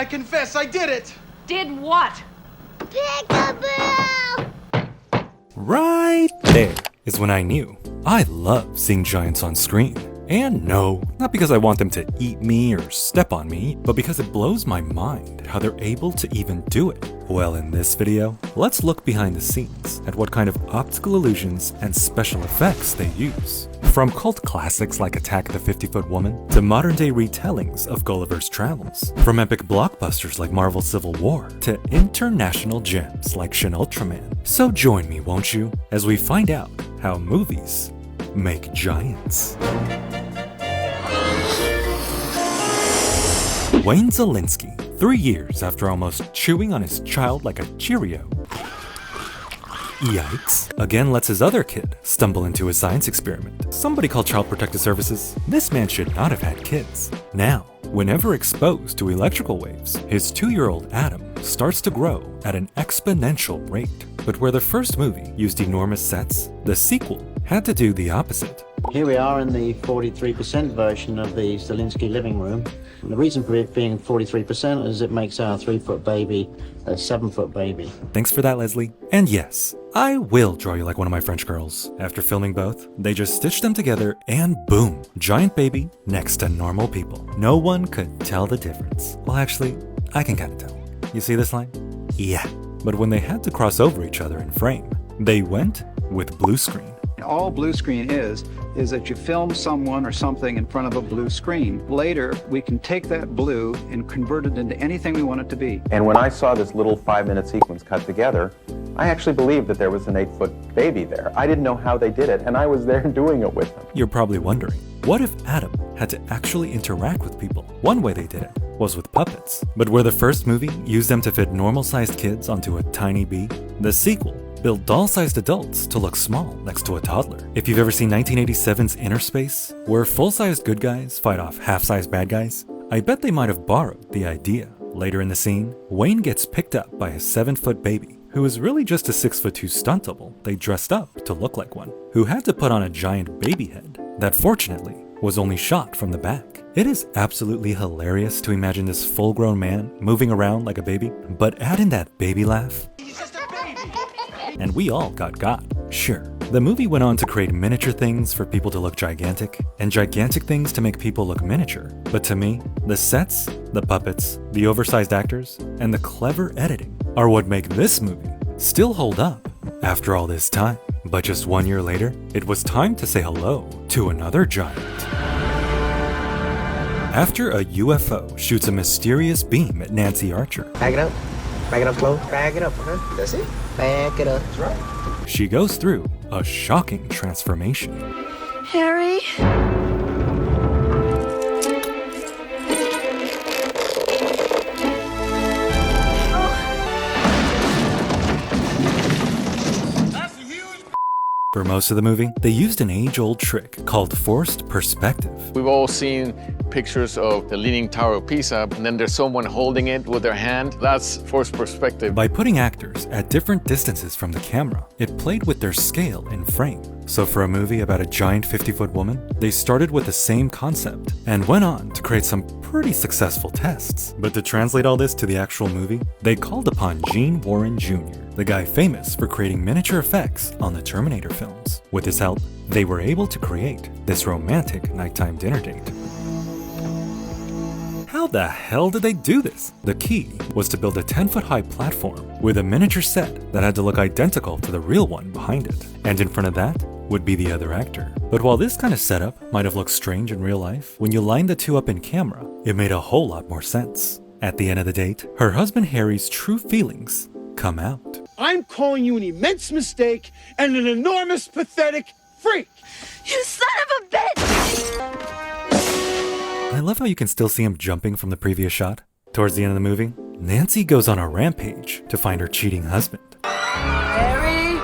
I confess, I did it! Did what? Peekaboo! Right there is when I knew I love seeing giants on screen. And no, not because I want them to eat me or step on me, but because it blows my mind how they're able to even do it. Well, in this video, let's look behind the scenes at what kind of optical illusions and special effects they use. From cult classics like Attack of the 50-Foot Woman to modern-day retellings of Gulliver's Travels, from epic blockbusters like Marvel's Civil War to international gems like Shin Ultraman. So join me, won't you, as we find out how movies make giants. Wayne Szalinski, 3 years after almost chewing on his child like a Cheerio. Yikes. Again lets his other kid stumble into a science experiment. Somebody call Child Protective Services. This man should not have had kids. Now, whenever exposed to electrical waves, his 2-year-old Adam starts to grow at an exponential rate. But where the first movie used enormous sets, the sequel had to do the opposite. Here we are in the 43% version of the Szalinski living room. And the reason for it being 43% is it makes our 3-foot baby a 7-foot baby. Thanks for that, Leslie. And yes, I will draw you like one of my French girls. After filming both, they just stitched them together and boom, giant baby next to normal people. No one could tell the difference. Well, actually, I can kind of tell. You see this line? Yeah. But when they had to cross over each other in frame, they went with blue screen. All blue screen is that you film someone or something in front of a blue screen. Later, we can take that blue and convert it into anything we want it to be. And when I saw this little 5-minute sequence cut together, I actually believed that there was an 8-foot baby there. I didn't know how they did it, and I was there doing it with them. You're probably wondering, what if Adam had to actually interact with people? One way they did it was with puppets. But where the first movie used them to fit normal-sized kids onto a tiny bee, the sequel built doll-sized adults to look small next to a toddler. If you've ever seen 1987's Inner Space, where full-sized good guys fight off half-sized bad guys, I bet they might have borrowed the idea. Later in the scene, Wayne gets picked up by a 7-foot baby, who is really just a 6'2" stunt double they dressed up to look like one, who had to put on a giant baby head that fortunately was only shot from the back. It is absolutely hilarious to imagine this full-grown man moving around like a baby, but add in that baby laugh, and we all got. Sure, the movie went on to create miniature things for people to look gigantic, and gigantic things to make people look miniature. But to me, the sets, the puppets, the oversized actors, and the clever editing are what make this movie still hold up after all this time. But just 1 year later, it was time to say hello to another giant. After a UFO shoots a mysterious beam at Nancy Archer, Back it up slow, back it up, okay? That's it, back it up, that's right. she goes through a shocking transformation. Harry? For most of the movie, they used an age-old trick called forced perspective. We've all seen pictures of the Leaning Tower of Pisa, and then there's someone holding it with their hand. That's forced perspective. By putting actors at different distances from the camera, it played with their scale in frame. So for a movie about a giant 50-foot woman, they started with the same concept and went on to create some pretty successful tests. But to translate all this to the actual movie, they called upon Gene Warren Jr., the guy famous for creating miniature effects on the Terminator films. With his help, they were able to create this romantic nighttime dinner date. How the hell did they do this? The key was to build a 10-foot high platform with a miniature set that had to look identical to the real one behind it. And in front of that would be the other actor. But while this kind of setup might have looked strange in real life, when you lined the two up in camera, it made a whole lot more sense. At the end of the date, her husband Harry's true feelings come out. I'm calling you an immense mistake and an enormous, pathetic freak! You son of a bitch! I love how you can still see him jumping from the previous shot. Towards the end of the movie, Nancy goes on a rampage to find her cheating husband. Harry?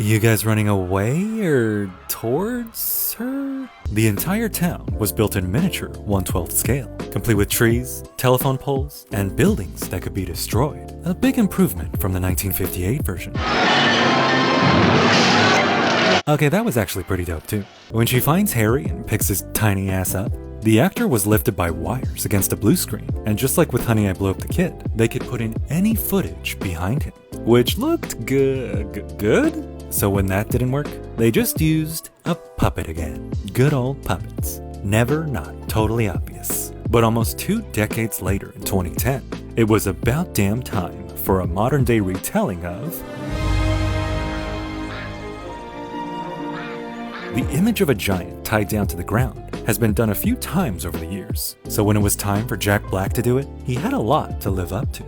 You guys running away or towards her? The entire town was built in miniature 1/12 scale, complete with trees, telephone poles, and buildings that could be destroyed. A big improvement from the 1958 version. Okay, that was actually pretty dope too. When she finds Harry and picks his tiny ass up, The actor was lifted by wires against a blue screen, and just like with Honey, I Blew Up the Kid, they could put in any footage behind him, which looked good? So when that didn't work, they just used a puppet again. Good old puppets. Never not totally obvious. But almost 2 decades later in 2010, it was about damn time for a modern day retelling of the image of a giant tied down to the ground has been done a few times over the years. So when it was time for Jack Black to do it, he had a lot to live up to.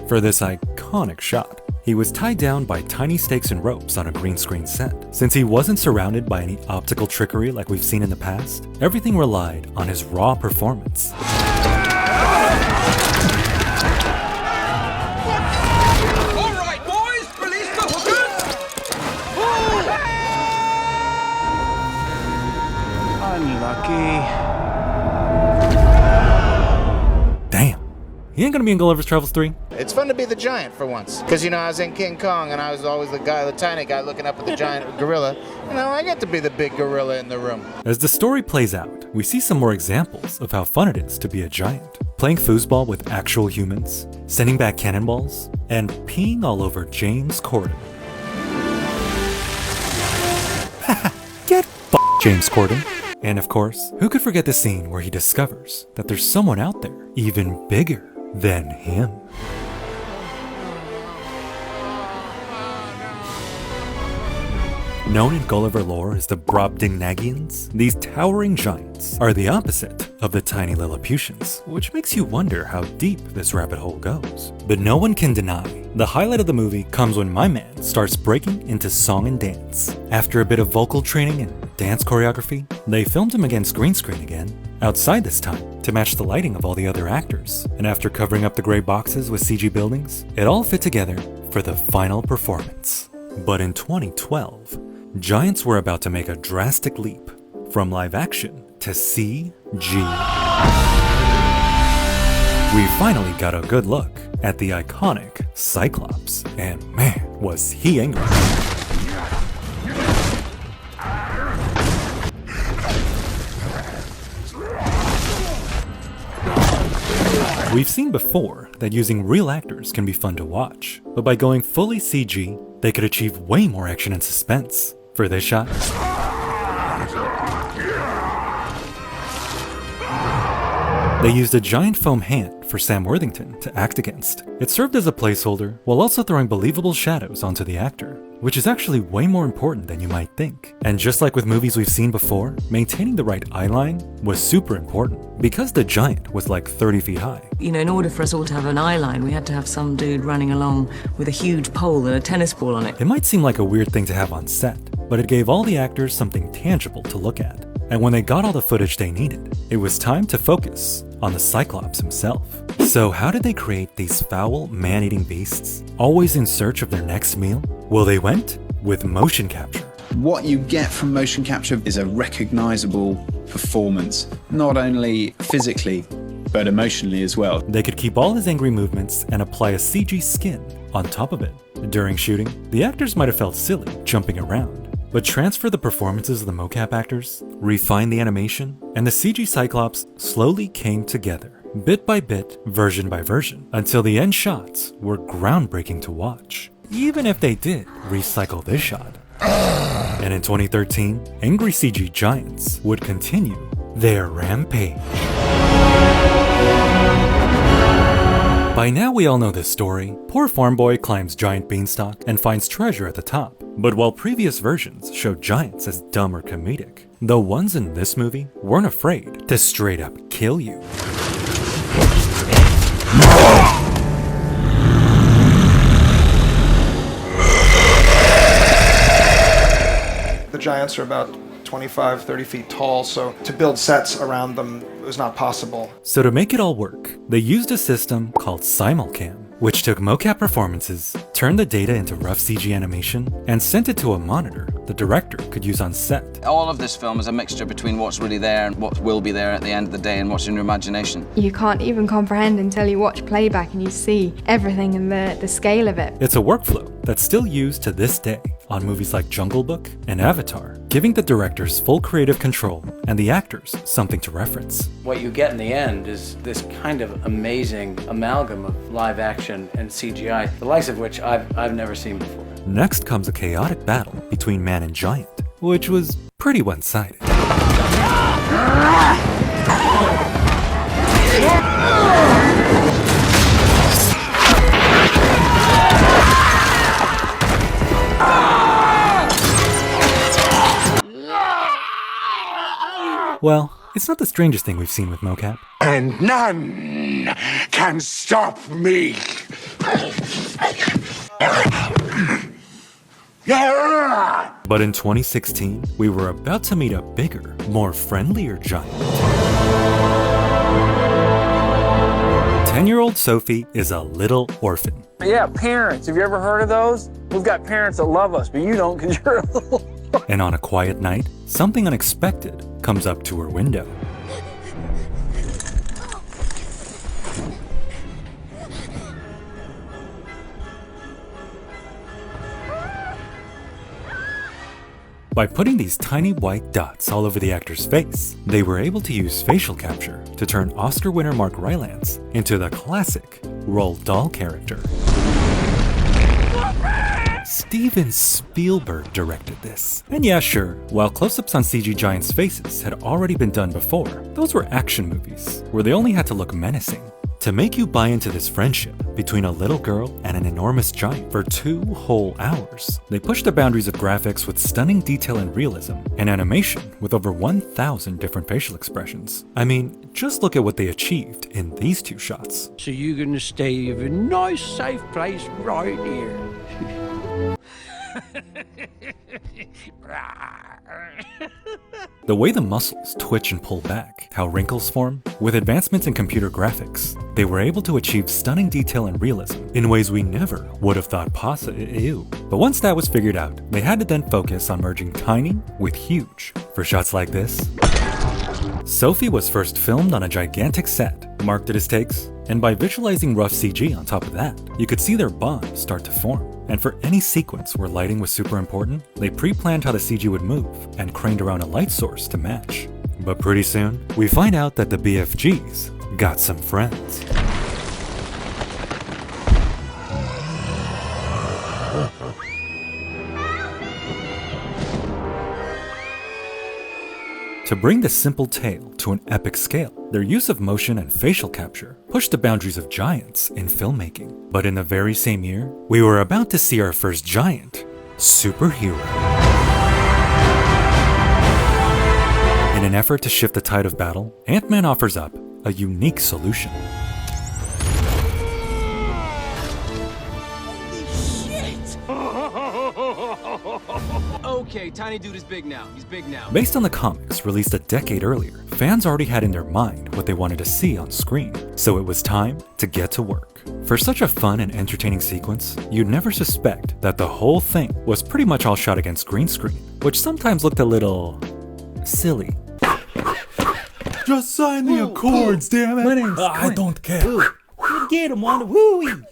For this iconic shot, he was tied down by tiny stakes and ropes on a green screen set. Since he wasn't surrounded by any optical trickery like we've seen in the past, everything relied on his raw performance. All right, boys, release the hookers! Unlucky. Damn. He ain't gonna be in Gulliver's Travels 3? It's fun to be the giant for once. Because, I was in King Kong and I was always the tiny guy looking up at the giant gorilla. I get to be the big gorilla in the room. As the story plays out, we see some more examples of how fun it is to be a giant. Playing foosball with actual humans, sending back cannonballs, and peeing all over James Corden. Get James Corden. And of course, who could forget the scene where he discovers that there's someone out there even bigger than him? Known in Gulliver lore as the Brobdingnagians, these towering giants are the opposite of the tiny Lilliputians, which makes you wonder how deep this rabbit hole goes. But no one can deny, the highlight of the movie comes when my man starts breaking into song and dance. After a bit of vocal training and dance choreography, they filmed him against green screen again, outside this time, to match the lighting of all the other actors. And after covering up the gray boxes with CG buildings, it all fit together for the final performance. But in 2012, giants were about to make a drastic leap from live action to CG. We finally got a good look at the iconic Cyclops, and man, was he angry. We've seen before that using real actors can be fun to watch, but by going fully CG, they could achieve way more action and suspense. For this shot, they used a giant foam hand for Sam Worthington to act against. It served as a placeholder while also throwing believable shadows onto the actor, which is actually way more important than you might think. And just like with movies we've seen before, maintaining the right eye line was super important because the giant was like 30 feet high. In order for us all to have an eye line, we had to have some dude running along with a huge pole and a tennis ball on it. It might seem like a weird thing to have on set, but it gave all the actors something tangible to look at. And when they got all the footage they needed, it was time to focus on the Cyclops himself. So how did they create these foul, man-eating beasts, always in search of their next meal? Well, they went with motion capture. What you get from motion capture is a recognizable performance, not only physically, but emotionally as well. They could keep all his angry movements and apply a CG skin on top of it. During shooting, the actors might have felt silly jumping around, but transfer the performances of the mocap actors, refine the animation, and the CG Cyclops slowly came together, bit by bit, version by version, until the end shots were groundbreaking to watch, even if they did recycle this shot. And in 2013, angry CG giants would continue their rampage. By now we all know this story. Poor farm boy climbs giant beanstalk and finds treasure at the top. But while previous versions showed giants as dumb or comedic, the ones in this movie weren't afraid to straight up kill you. The giants are about 25, 30 feet tall, so to build sets around them was not possible. So to make it all work, they used a system called Simulcam, which took mocap performances, turned the data into rough CG animation, and sent it to a monitor the director could use on set. All of this film is a mixture between what's really there and what will be there at the end of the day and what's in your imagination. You can't even comprehend until you watch playback and you see everything and the scale of it. It's a workflow that's still used to this day on movies like Jungle Book and Avatar, giving the directors full creative control and the actors something to reference. What you get in the end is this kind of amazing amalgam of live action and CGI, the likes of which I've never seen before. Next comes a chaotic battle between man and giant, which was pretty one-sided. Well, it's not the strangest thing we've seen with mocap. And none can stop me. But in 2016, we were about to meet a bigger, more friendlier giant. 10-year-old Sophie is a little orphan. Yeah, parents. Have you ever heard of those? We've got parents that love us, but you don't because you're a little... And on a quiet night, something unexpected comes up to her window. By putting these tiny white dots all over the actor's face, they were able to use facial capture to turn Oscar winner Mark Rylance into the classic Roald Dahl character. Steven Spielberg directed this. And yeah, sure, while close-ups on CG giants' faces had already been done before, those were action movies, where they only had to look menacing. To make you buy into this friendship between a little girl and an enormous giant for 2 whole hours, they pushed the boundaries of graphics with stunning detail and realism, and animation with over 1,000 different facial expressions. I mean, just look at what they achieved in these 2 shots. So you're gonna stay in a nice, safe place right here. The way the muscles twitch and pull back, how wrinkles form, with advancements in computer graphics, they were able to achieve stunning detail and realism in ways we never would have thought possible. But once that was figured out, they had to then focus on merging tiny with huge. For shots like this, Sophie was first filmed on a gigantic set. Mark did his takes, and by visualizing rough CG on top of that, you could see their bond start to form. And for any sequence where lighting was super important, they pre-planned how the CG would move and craned around a light source to match. But pretty soon, we find out that the BFGs got some friends. To bring the simple tale to an epic scale, their use of motion and facial capture pushed the boundaries of giants in filmmaking. But in the very same year, we were about to see our first giant superhero. In an effort to shift the tide of battle, Ant-Man offers up a unique solution. Okay, Tiny Dude is big now. He's big now. Based on the comics released a decade earlier, fans already had in their mind what they wanted to see on screen, so it was time to get to work. For such a fun and entertaining sequence, you'd never suspect that the whole thing was pretty much all shot against green screen, which sometimes looked a little silly. Just sign the accords, damn it! My name's I don't care. Get him on the wooey!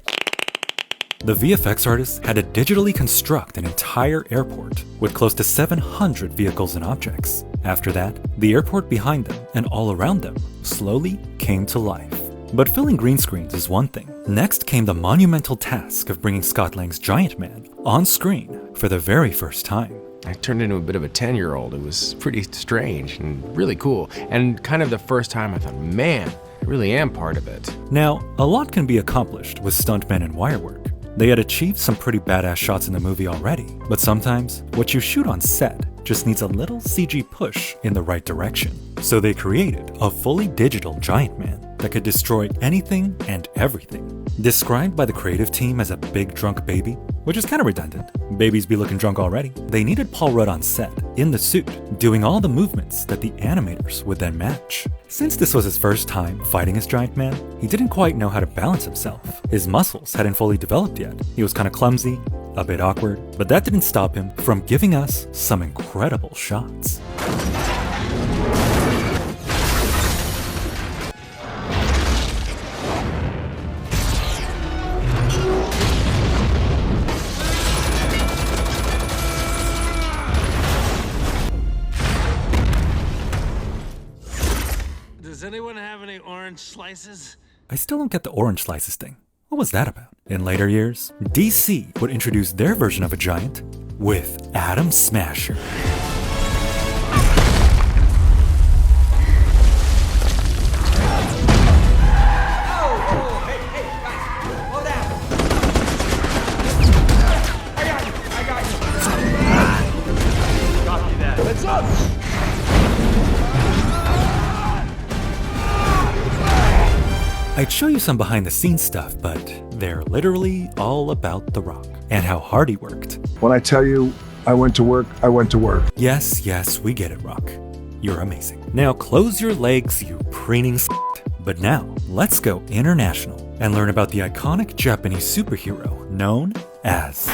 The VFX artists had to digitally construct an entire airport with close to 700 vehicles and objects. After that, the airport behind them and all around them slowly came to life. But filling green screens is one thing. Next came the monumental task of bringing Scott Lang's Giant Man on screen for the very first time. I turned into a bit of a 10-year-old. It was pretty strange and really cool. And kind of the first time I thought, man, I really am part of it. Now, a lot can be accomplished with stuntmen and wire work. They had achieved some pretty badass shots in the movie already, but sometimes what you shoot on set just needs a little CG push in the right direction. So they created a fully digital Giant Man that could destroy anything and everything. Described by the creative team as a big drunk baby, which is kind of redundant. Babies be looking drunk already. They needed Paul Rudd on set, in the suit, doing all the movements that the animators would then match. Since this was his first time fighting as Giant Man, he didn't quite know how to balance himself. His muscles hadn't fully developed yet. He was kind of clumsy, a bit awkward, but that didn't stop him from giving us some incredible shots. Does anyone have any orange slices? I still don't get the orange slices thing. What was that about? In later years, DC would introduce their version of a giant with Atom Smasher. Heads up! I'd show you some behind the scenes stuff, but they're literally all about The Rock and how hard he worked. When I tell you I went to work, I went to work. Yes, we get it, Rock. You're amazing. Now close your legs, you preening s***. But now, let's go international and learn about the iconic Japanese superhero known as...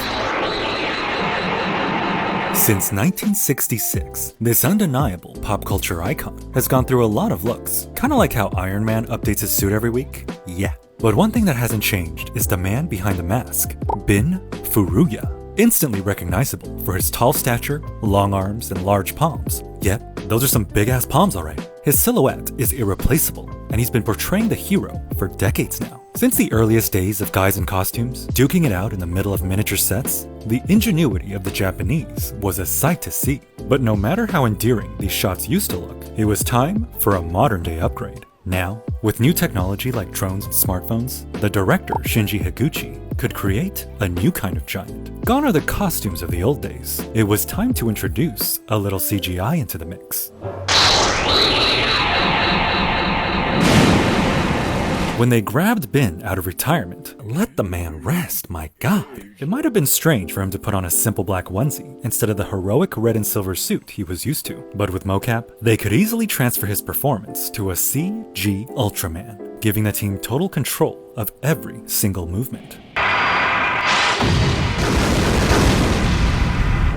Since 1966, this undeniable pop culture icon has gone through a lot of looks. Kinda like how Iron Man updates his suit every week? Yeah. But one thing that hasn't changed is the man behind the mask, Bin Furuya. Instantly recognizable for his tall stature, long arms, and large palms. Yep, those are some big-ass palms alright. His silhouette is irreplaceable, and he's been portraying the hero for decades now. Since the earliest days of guys in costumes, duking it out in the middle of miniature sets, the ingenuity of the Japanese was a sight to see. But no matter how endearing these shots used to look, it was time for a modern-day upgrade. Now, with new technology like drones and smartphones, the director Shinji Higuchi could create a new kind of giant. Gone are the costumes of the old days. It was time to introduce a little CGI into the mix. When they grabbed Bin out of retirement, let the man rest, my god. It might have been strange for him to put on a simple black onesie instead of the heroic red and silver suit he was used to. But with mocap, they could easily transfer his performance to a CG Ultraman, giving the team total control of every single movement.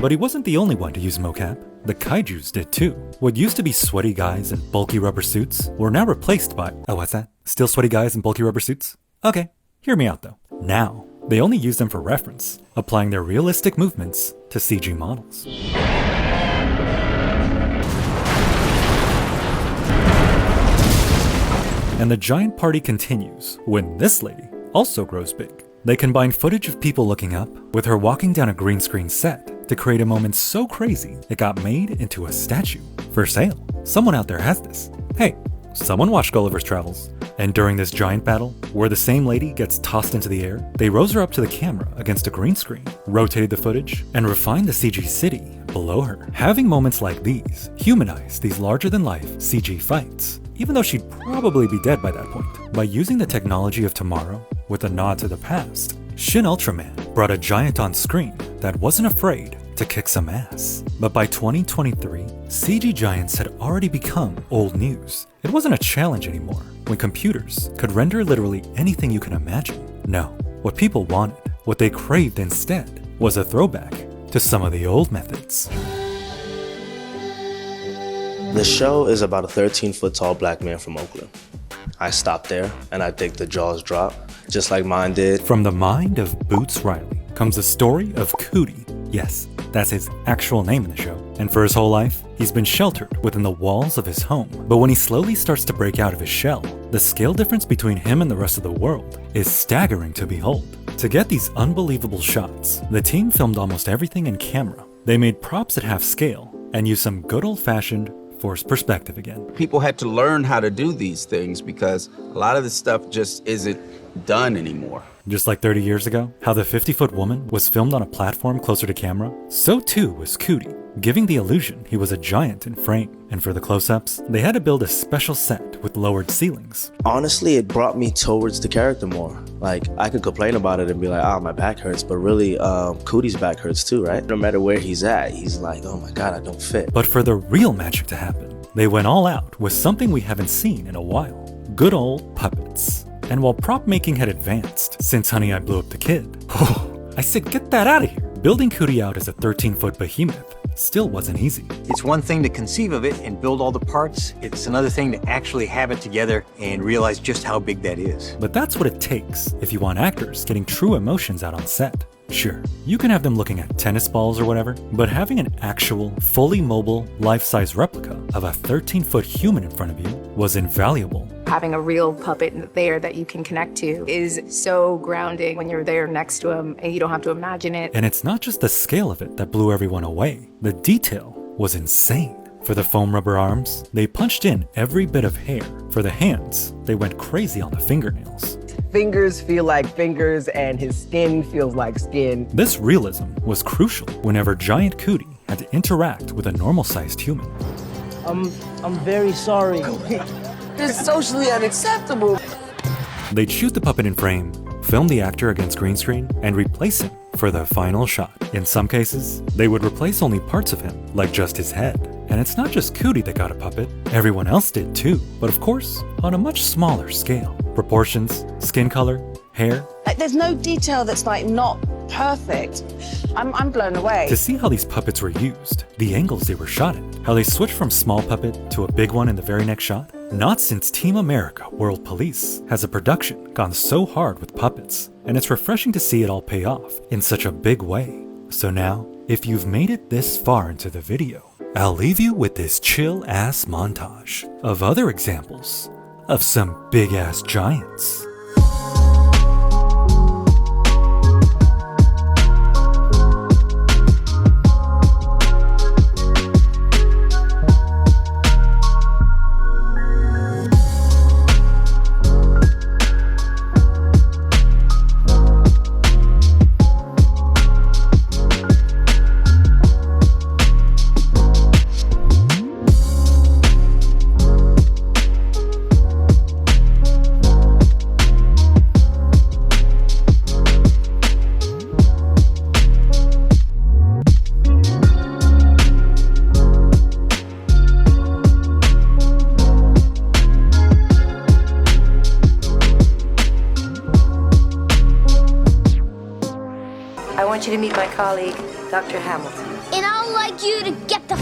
But he wasn't the only one to use mocap. The kaijus did too. What used to be sweaty guys in bulky rubber suits were now replaced by... Oh, what's that? Still sweaty guys in bulky rubber suits? Okay, hear me out though. Now, they only use them for reference, applying their realistic movements to CG models. And the giant party continues when this lady also grows big. They combine footage of people looking up with her walking down a green screen set to create a moment so crazy it got made into a statue for sale. Someone out there has this. Hey, someone watched Gulliver's Travels. And during this giant battle, where the same lady gets tossed into the air, they rose her up to the camera against a green screen, rotated the footage, and refined the CG city below her. Having moments like these humanized these larger-than-life CG fights, even though she'd probably be dead by that point. By using the technology of tomorrow with a nod to the past, Shin Ultraman brought a giant on screen that wasn't afraid to kick some ass. But by 2023, CG giants had already become old news. It wasn't a challenge anymore when computers could render literally anything you can imagine. No, what people wanted, what they craved instead, was a throwback to some of the old methods. The show is about a 13-foot tall black man from Oakland. I stop there and I think the jaws drop, just like mine did. From the mind of Boots Riley comes the story of Cootie. Yes, that's his actual name in the show. And for his whole life, he's been sheltered within the walls of his home. But when he slowly starts to break out of his shell, the scale difference between him and the rest of the world is staggering to behold. To get these unbelievable shots, the team filmed almost everything in camera. They made props at half scale and used some good old-fashioned forced perspective again. People had to learn how to do these things because a lot of this stuff just isn't done anymore. Just like 30 years ago, how the 50-foot woman was filmed on a platform closer to camera, so too was Cootie. giving the illusion he was a giant in frame. And for the close-ups, they had to build a special set with lowered ceilings. Honestly, it brought me towards the character more. Like, I could complain about it and be like, oh, my back hurts, but really, Cootie's back hurts too, right? No matter where he's at, he's like, oh my god, I don't fit. But for the real magic to happen, they went all out with something we haven't seen in a while. Good old puppets. And while prop making had advanced since Honey, I Blew Up the Kid, I said get that out of here. Building Cootie out as a 13-foot behemoth still wasn't easy. It's one thing to conceive of it and build all the parts. It's another thing to actually have it together and realize just how big that is. But that's what it takes if you want actors getting true emotions out on set. Sure, you can have them looking at tennis balls or whatever, but having an actual, fully mobile, life-size replica of a 13-foot human in front of you was invaluable. Having a real puppet there that you can connect to is so grounding when you're there next to him and you don't have to imagine it. And it's not just the scale of it that blew everyone away. The detail was insane. For the foam rubber arms, they punched in every bit of hair. For the hands, they went crazy on the fingernails. Fingers feel like fingers and his skin feels like skin. This realism was crucial whenever Giant Cootie had to interact with a normal-sized human. I'm very sorry. It's socially unacceptable. They'd shoot the puppet in frame, film the actor against green screen, and replace him for the final shot. In some cases, they would replace only parts of him, like just his head. And it's not just Cootie that got a puppet, everyone else did too, but of course, on a much smaller scale. Proportions, skin color, hair. There's no detail that's like not perfect. I'm blown away. To see how these puppets were used, the angles they were shot at, how they switched from small puppet to a big one in the very next shot. Not since Team America World Police has a production gone so hard with puppets, and it's refreshing to see it all pay off in such a big way. So now, if you've made it this far into the video, I'll leave you with this chill-ass montage of other examples of some big-ass giants. I want you to meet my colleague, Dr. Hamilton. And I'd like you to get the